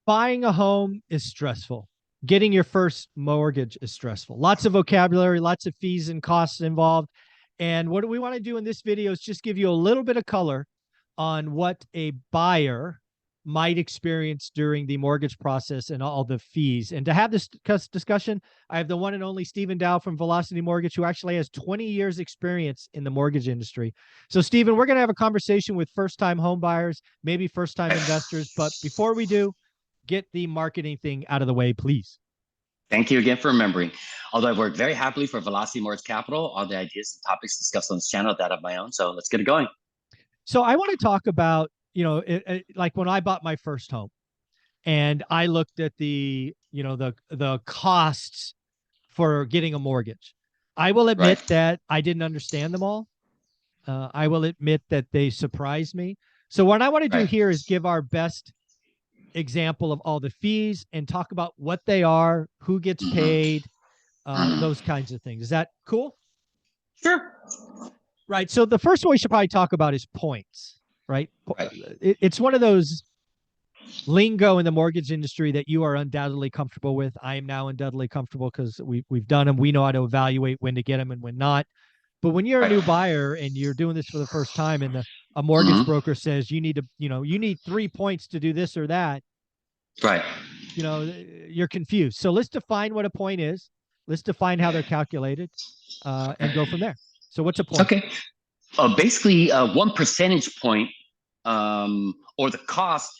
Buying a home is stressful. Getting your first mortgage is stressful. Lots of vocabulary, lots of fees and costs involved. And what we want to do in this video is just give you a little bit of color on what a buyer might experience during the mortgage process and all the fees. And to have this discussion, I have the one and only Stephen Dow from Velocity Mortgage, who actually has 20 years experience in the mortgage industry. So Stephen, we're going to have a conversation with first-time home buyers, maybe first-time investors. But before we do, get the marketing thing out of the way, please. Thank you again for remembering. Although I've worked very happily for Velocity Mortgage Capital, all the ideas and topics discussed on this channel are that of my own. So let's get it going. So I want to talk about, like when I bought my first home and I looked at the costs for getting a mortgage. I will admit that I didn't understand them all. I will admit that they surprised me. So what I want to do here is give our best example of all the fees and talk about what they are, who gets paid, those kinds of things. Is that cool? Sure. Right. So the first one we should probably talk about is points, right? It's one of those lingo in the mortgage industry that you are undoubtedly comfortable with. I am now undoubtedly comfortable because we've done them. We know how to evaluate when to get them and when not. But when you're a new buyer and you're doing this for the first time and a mortgage broker says you need to, you need 3 points to do this or that, you're confused. So let's define what a point is. Let's define how they're calculated and go from there. So what's a point? Okay. Basically, 1 percentage point or the cost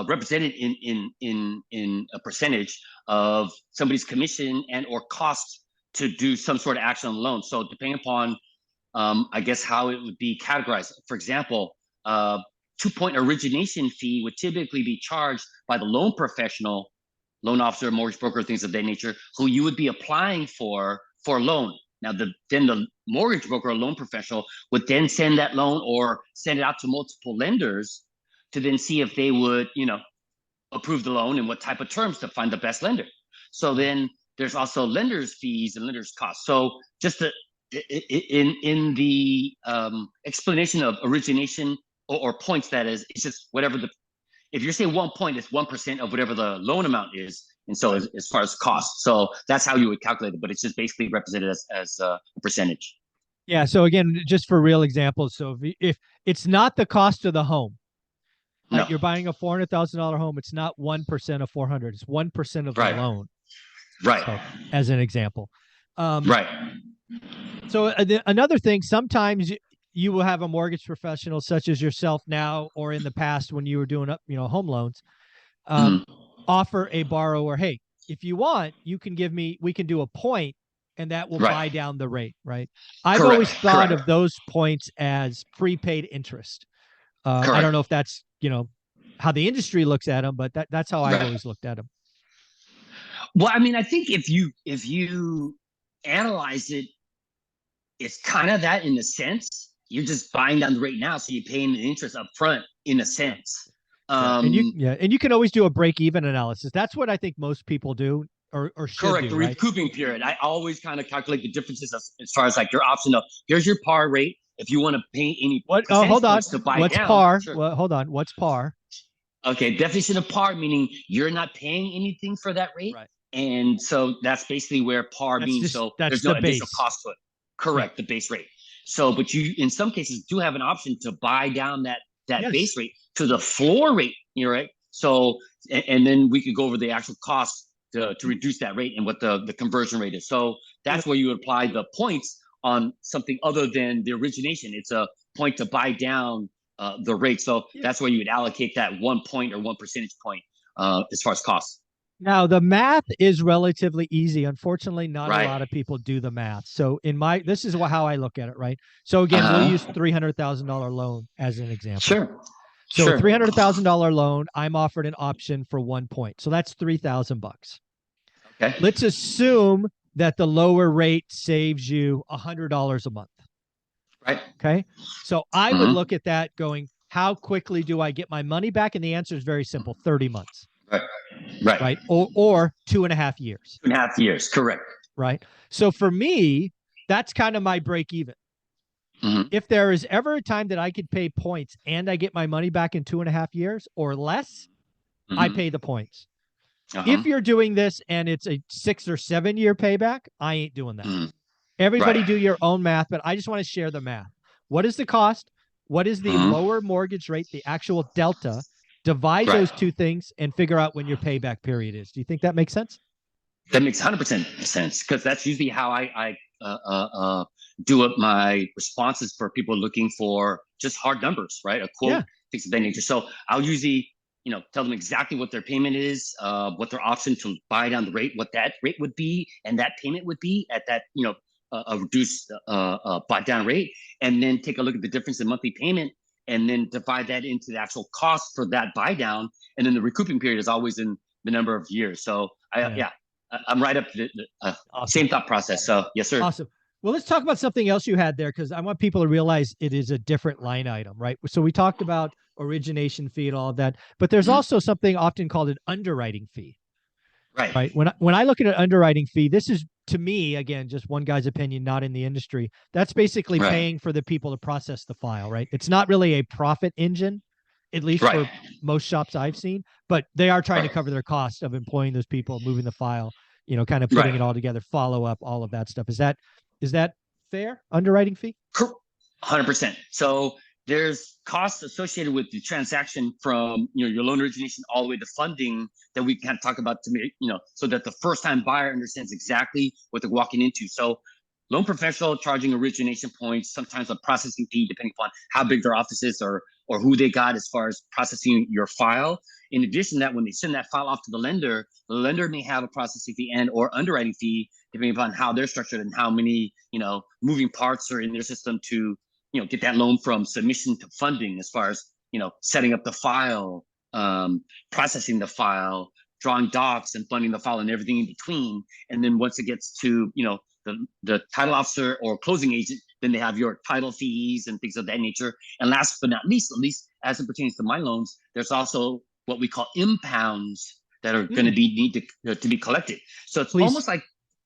represented in a percentage of somebody's commission and or cost to do some sort of action on the loan. So depending upon, I guess, how it would be categorized. For example, 2-point origination fee would typically be charged by the loan professional, loan officer, mortgage broker, things of that nature, who you would be applying for a loan. Now, then the mortgage broker or loan professional would then send that loan or send it out to multiple lenders to then see if they would, approve the loan and what type of terms to find the best lender. So then there's also lenders' fees and lenders' costs. So just in the explanation of origination or points, that is, it's just whatever if you're saying 1 point, it's 1% of whatever the loan amount is. And so as far as cost, so that's how you would calculate it, but it's just basically represented as a percentage. Yeah. So again, just for real examples. So if it's not the cost of the home, like you're buying a $400,000 home, it's not 1% of 400, it's 1% of the loan. So, as an example. So another thing, sometimes you will have a mortgage professional such as yourself now, or in the past when you were doing home loans, offer a borrower, hey, if you want, we can do a point and that will buy down the rate, right? I've always thought of those points as prepaid interest. I don't know if that's, how the industry looks at them, but that's how I've always looked at them. Well, I mean, I think if you analyze it, it's kind of that in a sense. You're just buying down the rate now, so you're paying the interest up front in a sense. And you can always do a break-even analysis. That's what I think most people do or should correct, do, the recouping period. I always kind of calculate the differences as far as like your option of here's your par rate. If you want to pay any hold on. to buy What's down, par? sure. Well, hold on. What's par? Okay, definition of par meaning you're not paying anything for that rate. And so that's basically where par means. So there's no additional cost to it. Correct, the base rate. So, but you, in some cases, do have an option to buy down that base rate to the floor rate, right? So, and then we could go over the actual cost to reduce that rate and what the conversion rate is. So that's where you would apply the points on something other than the origination. It's a point to buy down the rate. So that's where you would allocate that 1 point or 1 percentage point as far as costs. Now, the math is relatively easy. Unfortunately, not a lot of people do the math. So this is how I look at it, right? So again, we'll use $300,000 loan as an example. Sure. So a $300,000 loan, I'm offered an option for 1 point. So that's $3,000 bucks. Okay. Let's assume that the lower rate saves you $100 a month. Right. Okay. So I would look at that going, how quickly do I get my money back? And the answer is very simple, 30 months. Right. Or 2.5 years. 2.5 years. Correct. Right. So for me, that's kind of my break even. If there is ever a time that I could pay points and I get my money back in 2.5 years or less, I pay the points. Uh-huh. If you're doing this and it's a 6 or 7 year payback, I ain't doing that. Mm. Everybody Right. do your own math, but I just want to share the math. What is the cost? What is the Mhm. lower mortgage rate, the actual delta? Divide Right. those two things and figure out when your payback period is. Do you think that makes sense? That makes 100% sense because that's usually how I do up my responses for people looking for just hard numbers, right? A quote, Yeah. things of that nature. So I'll usually, tell them exactly what their payment is, what their option to buy down the rate, what that rate would be, and that payment would be at that, a reduced buy down rate, and then take a look at the difference in monthly payment, and then divide that into the actual cost for that buy down, and then the recouping period is always in the number of years. So Yeah. I'm right up to the Awesome. same thought process. So yes, sir. Awesome. Well, let's talk about something else you had there because I want people to realize it is a different line item, right? So we talked about origination fee and all of that, but there's Mhm. also something often called an underwriting fee, Right. right? When I look at an underwriting fee, this is to me, again, just one guy's opinion, not in the industry. That's basically Right. paying for the people to process the file, right? It's not really a profit engine, at least Right. for most shops I've seen, but they are trying to Right. cover their cost of employing those people, moving the file, kind of putting Right. it all together, follow up, all of that stuff. Is that fair? Underwriting fee? 100%. So there's costs associated with the transaction from your loan origination all the way to funding that we kind of talk about to make so that the first time buyer understands exactly what they're walking into. So loan professional charging origination points, sometimes a processing fee depending upon how big their office is or who they got as far as processing your file. In addition to that, when they send that file off to the lender may have a processing fee and or underwriting fee depending upon how they're structured and how many moving parts are in their system to get that loan from submission to funding, as far as setting up the file, processing the file, drawing docs and funding the file and everything in between. And then once it gets to the title officer or closing agent, then they have your title fees and things of that nature. And last but not least, at least as it pertains to my loans, there's also what we call impounds that are going to need to be collected. So it's almost like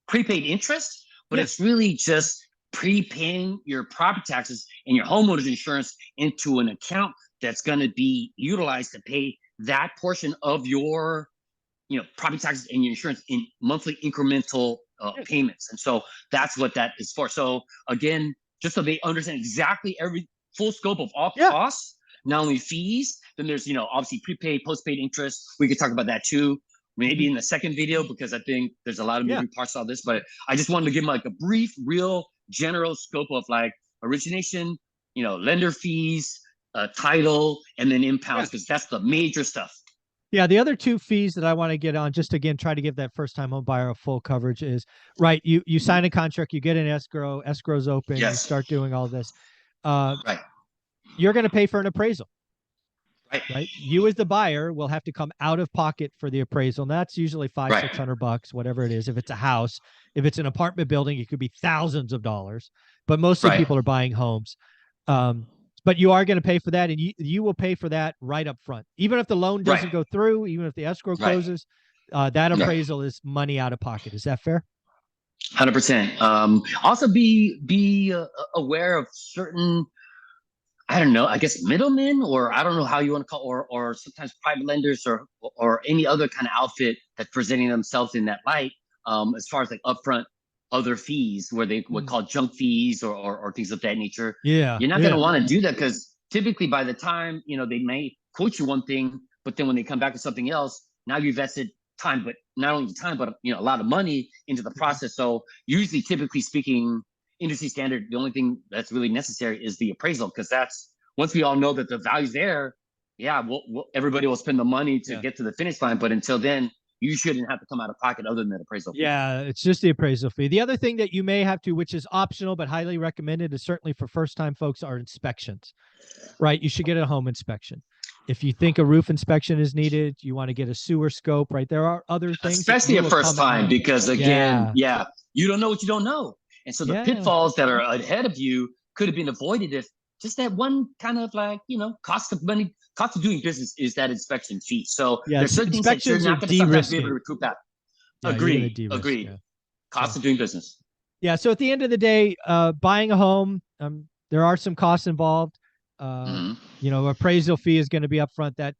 prepaid interest, but it's really just prepaying your property taxes and your homeowner's insurance into an account that's going to be utilized to pay that portion of your property taxes and your insurance in monthly incremental payments. And so that's what that is for. So again, just so they understand exactly every full scope of all costs, not only fees, then there's obviously prepaid, postpaid interest. We could talk about that too, maybe in the second video, because I think there's a lot of moving parts to all this. But I just wanted to give them like a brief, real general scope of like origination, lender fees, title, and then impounds, because that's the major stuff. Yeah, the other two fees that I want to get on, just again, try to give that first time home buyer a full coverage is, right, you sign a contract, you get an escrow's open, you start doing all this. Right. You're going to pay for an appraisal. Right. You as the buyer will have to come out of pocket for the appraisal. And that's usually $500-600, whatever it is. If it's a house, if it's an apartment building, it could be thousands of dollars, but mostly people are buying homes. But you are going to pay for that, and you will pay for that right up front. Even if the loan doesn't go through, even if the escrow closes, that appraisal is money out of pocket. Is that fair? 100%. Also be aware of certain, I don't know, I guess middlemen, or I don't know how you want to call, or sometimes private lenders or any other kind of outfit that's presenting themselves in that light, as far as like upfront other fees where they would call junk fees or things of that nature. Yeah. You're not going to want to do that, because typically by the time, they may quote you one thing, but then when they come back with something else, now you've invested time, but not only time, but a lot of money into the process. So usually, typically speaking, industry standard, the only thing that's really necessary is the appraisal, because that's, once we all know that the value's there, everybody will spend the money to get to the finish line. But until then, you shouldn't have to come out of pocket other than that appraisal fee. Yeah, it's just the appraisal fee. The other thing that you may have to, which is optional but highly recommended, is certainly for first-time folks, are inspections, right? You should get a home inspection. If you think a roof inspection is needed, you want to get a sewer scope, right? There are other things. Especially a first time, because again, you don't know what you don't know. And so the pitfalls that are ahead of you could have been avoided if just that one kind of like, cost of money, cost of doing business is that inspection fee. So there's certain things that you're not going to sometimes be able to recoup that. Agreed. Cost of doing business. Yeah. So at the end of the day, buying a home, there are some costs involved. Appraisal fee is going to be upfront. That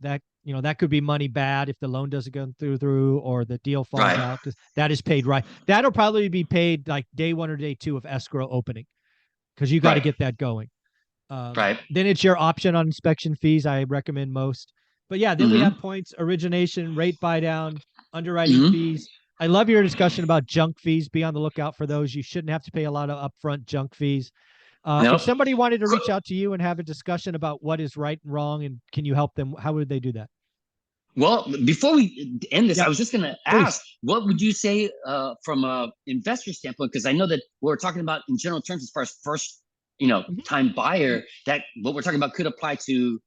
You know, that could be money bad if the loan doesn't go through or the deal falls Right. out. That is paid right. That'll probably be paid like day 1 or day 2 of escrow opening, because you got to Right. get that going. Right. Then it's your option on inspection fees. I recommend most. But yeah, then we Mm-hmm. have points, origination, rate buy down, underwriting Mm-hmm. fees. I love your discussion about junk fees. Be on the lookout for those. You shouldn't have to pay a lot of upfront junk fees. If Nope. somebody wanted to reach out to you and have a discussion about what is right and wrong and can you help them, how would they do that? Well, before we end this, Yeah, I was just going to please. ask, what would you say from a investor standpoint? Because I know that we're talking about in general terms as far as first, Mhm. time buyer. That what we're talking about could apply to,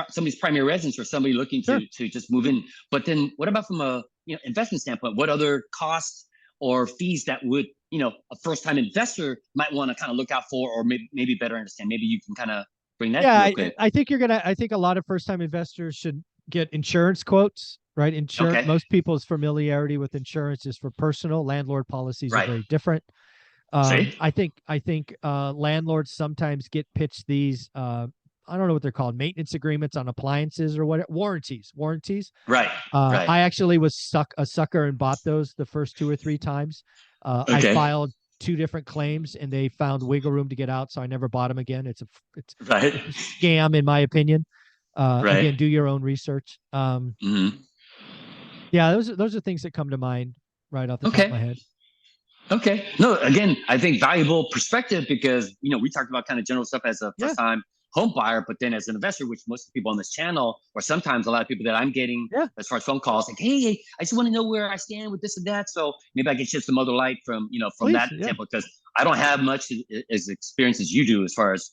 somebody's primary residence or somebody looking Sure. to just move in. But then, what about from a investment standpoint? What other costs or fees that would a first time investor might want to kind of look out for, or maybe better understand? Maybe you can kind of bring that Yeah, real I, quick. I think I think a lot of first time investors should get insurance quotes, right? Insurance, Okay. most people's familiarity with insurance is for personal. Landlord policies are Right. very different. See. I think landlords sometimes get pitched these I don't know what they're called, maintenance agreements on appliances or what, warranties. Right. Right. I actually was a sucker and bought those the first 2 or 3 times. I Okay. filed 2 different claims and they found wiggle room to get out, so I never bought them again. Right. It's a scam in my opinion. Right. Again, do your own research. Hmm. Yeah, those are things that come to mind right off the top of Okay. my head. Okay. No, again, I think valuable perspective because, we talked about kind of general stuff as a Yeah, first time home buyer, but then as an investor, which most of the people on this channel, or sometimes a lot of people that I'm getting yeah, as far as phone calls, like, hey, I just want to know where I stand with this and that. So maybe I can shed some other light from, from please, that yeah. example, because I don't have much as experience as you do as far as,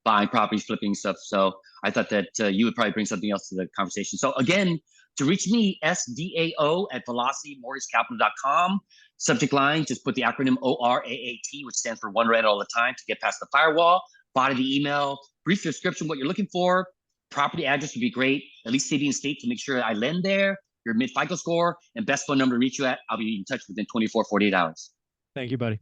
buying properties, flipping stuff. So I thought that you would probably bring something else to the conversation. So again, to reach me, SDAO@velocitymortgagecapital.com. Subject line, just put the acronym ORAAT, which stands for one red all the time to get past the firewall. Body of the email, brief description, what you're looking for. Property address would be great, at least city and state to make sure I lend there, your mid FICO score, and best phone number to reach you at. I'll be in touch within 24, 48 hours. Thank you, buddy.